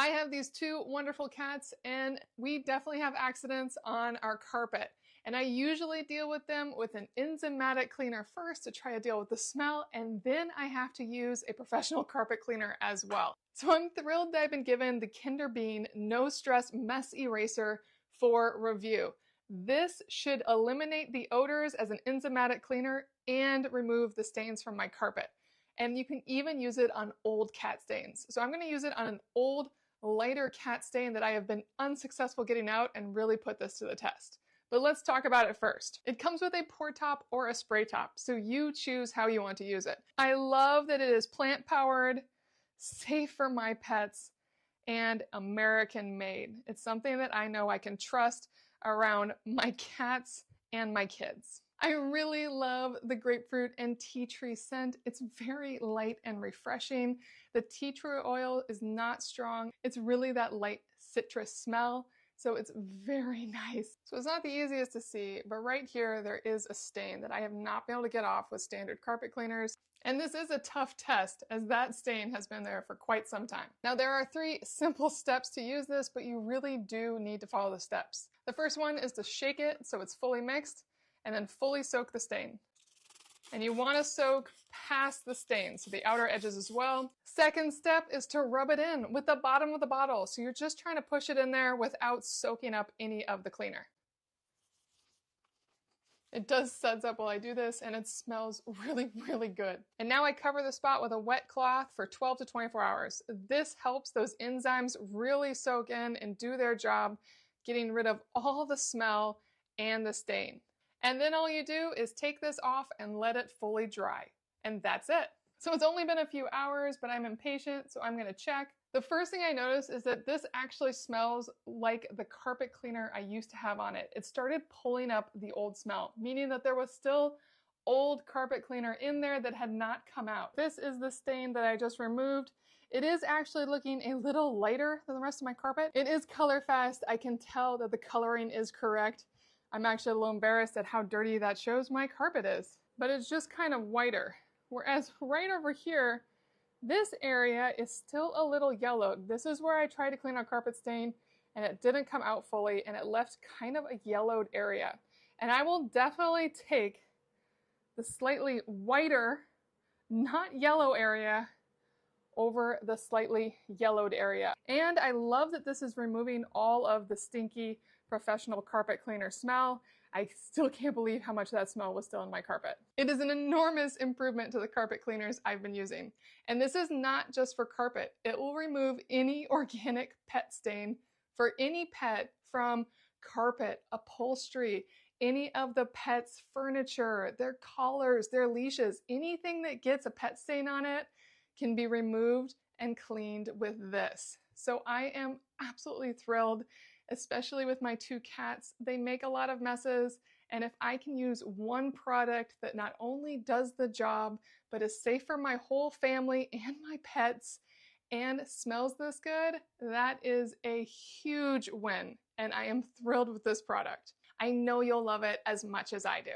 I have these two wonderful cats, and we definitely have accidents on our carpet. And I usually deal with them with an enzymatic cleaner first to try to deal with the smell, and then I have to use a professional carpet cleaner as well. So I'm thrilled that I've been given the Kinderbean No-Stress Mess Eraser for review. This should eliminate the odors as an enzymatic cleaner and remove the stains from my carpet. And you can even use it on old cat stains. So I'm going to use it on an old, lighter cat stain that I have been unsuccessful getting out and really put this to the test. But let's talk about it first. It comes with a pour top or a spray top, so you choose how you want to use it. I love that it is plant-powered, safe for my pets, and American made. It's something that I know I can trust around my cats and my kids. I really love the grapefruit and tea tree scent. It's very light and refreshing. The tea tree oil is not strong. It's really that light citrus smell, so it's very nice. So it's not the easiest to see, but right here there is a stain that I have not been able to get off with standard carpet cleaners. And this is a tough test, as that stain has been there for quite some time. Now, there are 3 simple steps to use this, but you really do need to follow the steps. The first one is to shake it so it's fully mixed, and then fully soak the stain. And you want to soak past the stain, so the outer edges as well. Second step is to rub it in with the bottom of the bottle, so you're just trying to push it in there without soaking up any of the cleaner. It does suds up while I do this, and it smells really, really good. And now I cover the spot with a wet cloth for 12 to 24 hours. This helps those enzymes really soak in and do their job, getting rid of all the smell and the stain. And then all you do is take this off and let it fully dry. And that's it. So it's only been a few hours, but I'm impatient, so I'm gonna check. The first thing I noticed is that this actually smells like the carpet cleaner I used to have on it. It started pulling up the old smell, meaning that there was still old carpet cleaner in there that had not come out. This is the stain that I just removed. It is actually looking a little lighter than the rest of my carpet. It is color fast. I can tell that the coloring is correct. I'm actually a little embarrassed at how dirty that shows my carpet is, but it's just kind of whiter. Whereas right over here, this area is still a little yellowed. This is where I tried to clean out carpet stain and it didn't come out fully and it left kind of a yellowed area. And I will definitely take the slightly whiter, not yellow area over the slightly yellowed area. And I love that this is removing all of the stinky professional carpet cleaner smell. I still can't believe how much that smell was still in my carpet. It is an enormous improvement to the carpet cleaners I've been using. And this is not just for carpet. It will remove any organic pet stain for any pet, from carpet, upholstery, any of the pet's furniture, their collars, their leashes, anything that gets a pet stain on it can be removed and cleaned with this. So I am absolutely thrilled, especially with my 2 cats. They make a lot of messes, and if I can use one product that not only does the job, but is safe for my whole family and my pets, and smells this good, that is a huge win, and I am thrilled with this product. I know you'll love it as much as I do.